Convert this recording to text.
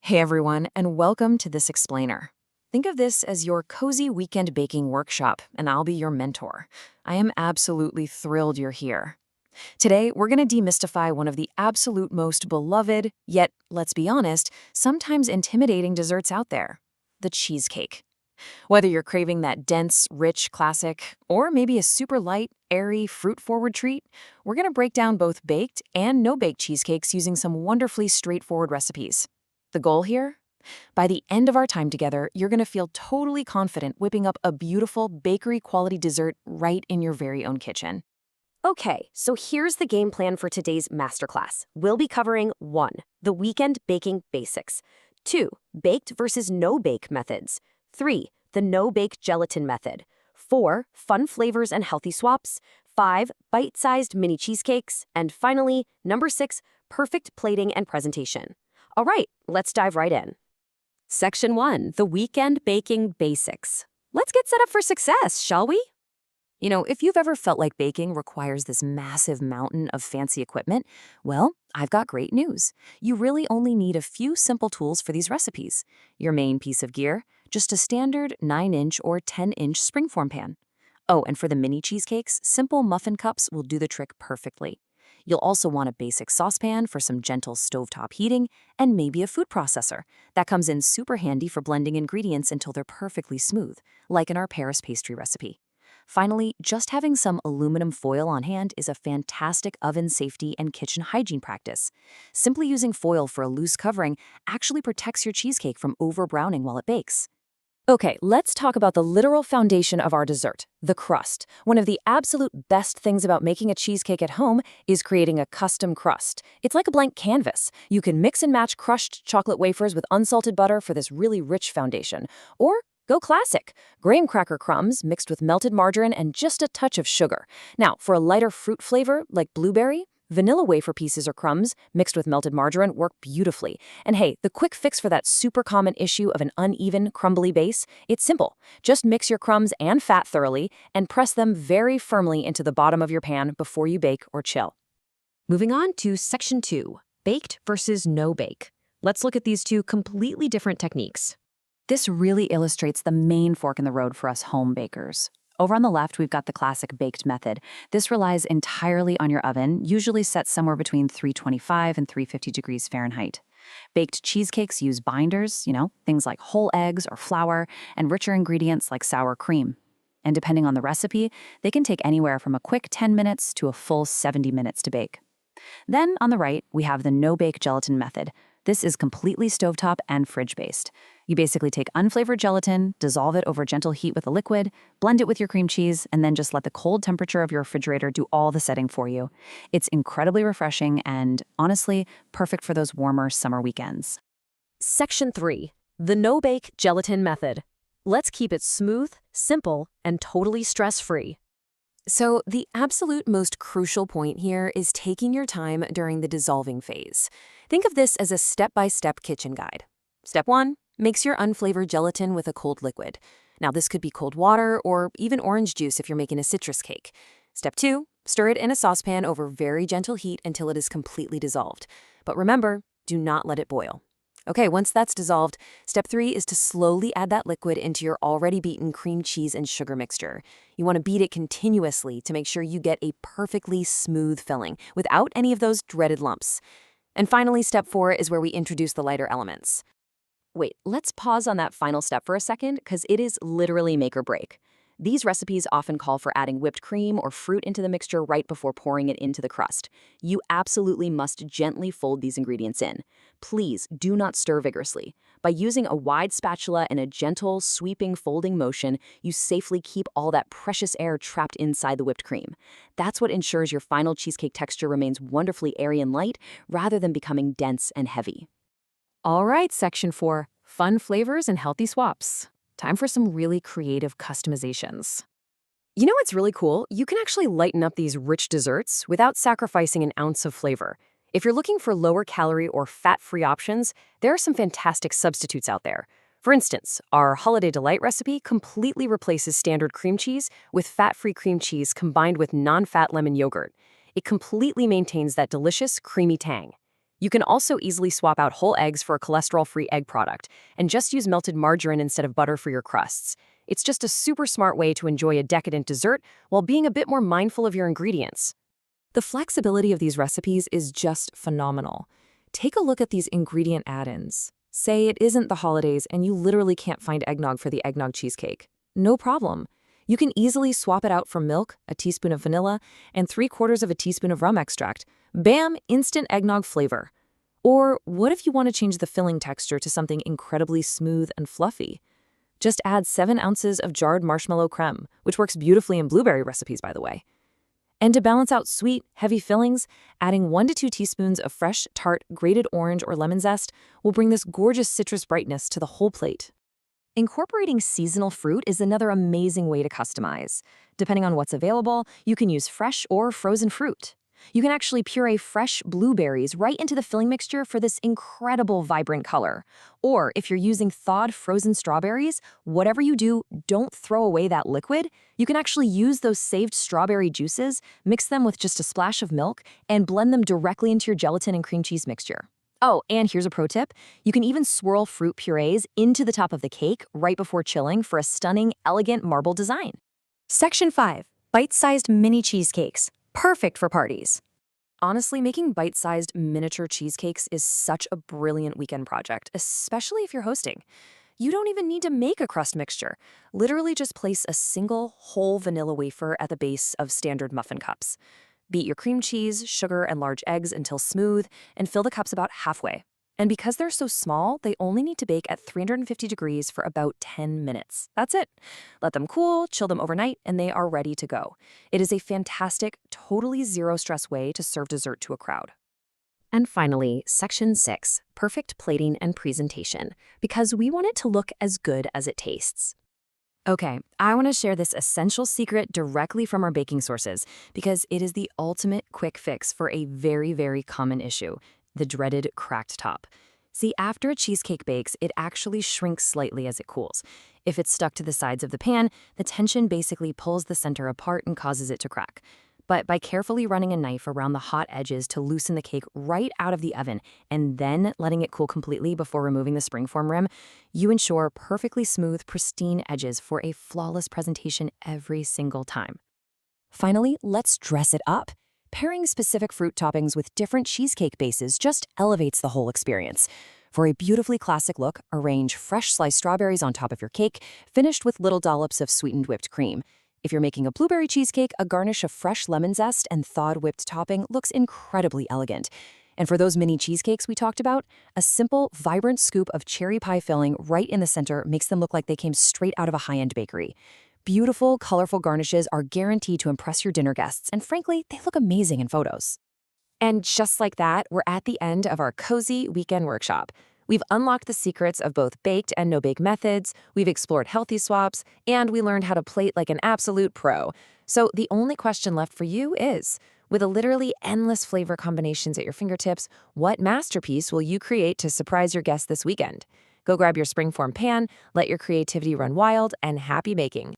Hey everyone, and welcome to this explainer. Think of this as your cozy weekend baking workshop, and I'll be your mentor. I am absolutely thrilled you're here. Today, we're going to demystify one of the absolute most beloved, yet, let's be honest, sometimes intimidating desserts out there, the cheesecake. Whether you're craving that dense, rich classic, or maybe a super light, airy, fruit-forward treat, we're going to break down both baked and no-bake cheesecakes using some wonderfully straightforward recipes. The goal here? By the end of our time together, you're going to feel totally confident whipping up a beautiful bakery-quality dessert right in your very own kitchen. Okay, so here's the game plan for today's masterclass. We'll be covering 1. The weekend baking basics. 2. Baked versus no-bake methods. 3. The no-bake gelatin method. 4. Fun flavors and healthy swaps. 5. Bite-sized mini cheesecakes. And finally, number 6, perfect plating and presentation. All right, let's dive right in. Section 1, the weekend baking basics. Let's get set up for success, shall we? You know, if you've ever felt like baking requires this massive mountain of fancy equipment, well, I've got great news. You really only need a few simple tools for these recipes. Your main piece of gear, just a standard 9-inch or 10-inch springform pan. Oh, and for the mini cheesecakes, simple muffin cups will do the trick perfectly. You'll also want a basic saucepan for some gentle stovetop heating, and maybe a food processor. That comes in super handy for blending ingredients until they're perfectly smooth, like in our Paris pastry recipe. Finally, just having some aluminum foil on hand is a fantastic oven safety and kitchen hygiene practice. Simply using foil for a loose covering actually protects your cheesecake from over-browning while it bakes. Okay, let's talk about the literal foundation of our dessert, the crust. One of the absolute best things about making a cheesecake at home is creating a custom crust. It's like a blank canvas. You can mix and match crushed chocolate wafers with unsalted butter for this really rich foundation. Or go classic, graham cracker crumbs mixed with melted margarine and just a touch of sugar. Now, for a lighter fruit flavor like blueberry, vanilla wafer pieces or crumbs mixed with melted margarine work beautifully. And hey, the quick fix for that super common issue of an uneven, crumbly base, it's simple. Just mix your crumbs and fat thoroughly and press them very firmly into the bottom of your pan before you bake or chill. Moving on to Section 2, baked versus no-bake. Let's look at these two completely different techniques. This really illustrates the main fork in the road for us home bakers. Over on the left, we've got the classic baked method. This relies entirely on your oven, usually set somewhere between 325 and 350 degrees Fahrenheit. Baked cheesecakes use binders, things like whole eggs or flour, and richer ingredients like sour cream. And depending on the recipe, they can take anywhere from a quick 10 minutes to a full 70 minutes to bake. Then, on the right, we have the no-bake gelatin method. This is completely stovetop and fridge-based. You basically take unflavored gelatin, dissolve it over gentle heat with a liquid, blend it with your cream cheese, and then just let the cold temperature of your refrigerator do all the setting for you. It's incredibly refreshing and, honestly, perfect for those warmer summer weekends. Section 3, the no-bake gelatin method. Let's keep it smooth, simple, and totally stress-free. So the absolute most crucial point here is taking your time during the dissolving phase. Think of this as a step-by-step kitchen guide. Step 1, mix your unflavored gelatin with a cold liquid. Now this could be cold water or even orange juice if you're making a citrus cake. Step 2, stir it in a saucepan over very gentle heat until it is completely dissolved. But remember, do not let it boil. Okay, once that's dissolved, step 3 is to slowly add that liquid into your already beaten cream cheese and sugar mixture. You want to beat it continuously to make sure you get a perfectly smooth filling without any of those dreaded lumps. And finally, step 4 is where we introduce the lighter elements. Wait, let's pause on that final step for a second because it is literally make or break. These recipes often call for adding whipped cream or fruit into the mixture right before pouring it into the crust. You absolutely must gently fold these ingredients in. Please do not stir vigorously. By using a wide spatula and a gentle, sweeping folding motion, you safely keep all that precious air trapped inside the whipped cream. That's what ensures your final cheesecake texture remains wonderfully airy and light rather than becoming dense and heavy. All right, Section 4, fun flavors and healthy swaps. Time for some really creative customizations. You know what's really cool? You can actually lighten up these rich desserts without sacrificing an ounce of flavor. If you're looking for lower calorie or fat-free options, there are some fantastic substitutes out there. For instance, our Holiday Delight recipe completely replaces standard cream cheese with fat-free cream cheese combined with non-fat lemon yogurt. It completely maintains that delicious, creamy tang. You can also easily swap out whole eggs for a cholesterol-free egg product and just use melted margarine instead of butter for your crusts. It's just a super smart way to enjoy a decadent dessert while being a bit more mindful of your ingredients. The flexibility of these recipes is just phenomenal. Take a look at these ingredient add-ins. Say it isn't the holidays and you literally can't find eggnog for the eggnog cheesecake. No problem. You can easily swap it out for milk, a teaspoon of vanilla, and 3/4 of a teaspoon of rum extract. Bam! Instant eggnog flavor. Or what if you want to change the filling texture to something incredibly smooth and fluffy? Just add 7 ounces of jarred marshmallow creme, which works beautifully in blueberry recipes, by the way. And to balance out sweet, heavy fillings, adding 1 to 2 teaspoons of fresh, tart, grated orange or lemon zest will bring this gorgeous citrus brightness to the whole plate. Incorporating seasonal fruit is another amazing way to customize. Depending on what's available, you can use fresh or frozen fruit. You can actually puree fresh blueberries right into the filling mixture for this incredible vibrant color. Or if you're using thawed frozen strawberries, whatever you do, don't throw away that liquid. You can actually use those saved strawberry juices, mix them with just a splash of milk, and blend them directly into your gelatin and cream cheese mixture. Oh, and here's a pro tip. You can even swirl fruit purees into the top of the cake right before chilling for a stunning, elegant marble design. Section 5. Bite-sized mini cheesecakes. Perfect for parties. Honestly, making bite-sized miniature cheesecakes is such a brilliant weekend project, especially if you're hosting. You don't even need to make a crust mixture. Literally just place a single whole vanilla wafer at the base of standard muffin cups. Beat your cream cheese, sugar, and large eggs until smooth, and fill the cups about halfway. And because they're so small, they only need to bake at 350 degrees for about 10 minutes. That's it. Let them cool, chill them overnight, and they are ready to go. It is a fantastic, totally zero-stress way to serve dessert to a crowd. And finally, Section 6, perfect plating and presentation, because we want it to look as good as it tastes. Okay, I want to share this essential secret directly from our baking sources because it is the ultimate quick fix for a very, very common issue, the dreaded cracked top. See, after a cheesecake bakes, it actually shrinks slightly as it cools. If it's stuck to the sides of the pan, the tension basically pulls the center apart and causes it to crack. But by carefully running a knife around the hot edges to loosen the cake right out of the oven and then letting it cool completely before removing the springform rim, you ensure perfectly smooth, pristine edges for a flawless presentation every single time. Finally, let's dress it up. Pairing specific fruit toppings with different cheesecake bases just elevates the whole experience. For a beautifully classic look, arrange fresh sliced strawberries on top of your cake, finished with little dollops of sweetened whipped cream. If you're making a blueberry cheesecake, a garnish of fresh lemon zest and thawed whipped topping looks incredibly elegant. And for those mini cheesecakes we talked about, a simple, vibrant scoop of cherry pie filling right in the center makes them look like they came straight out of a high-end bakery. Beautiful, colorful garnishes are guaranteed to impress your dinner guests, and frankly, they look amazing in photos. And just like that, we're at the end of our cozy weekend workshop. We've unlocked the secrets of both baked and no-bake methods, we've explored healthy swaps, and we learned how to plate like an absolute pro. So the only question left for you is, with a literally endless flavor combinations at your fingertips, what masterpiece will you create to surprise your guests this weekend? Go grab your springform pan, let your creativity run wild, and happy baking.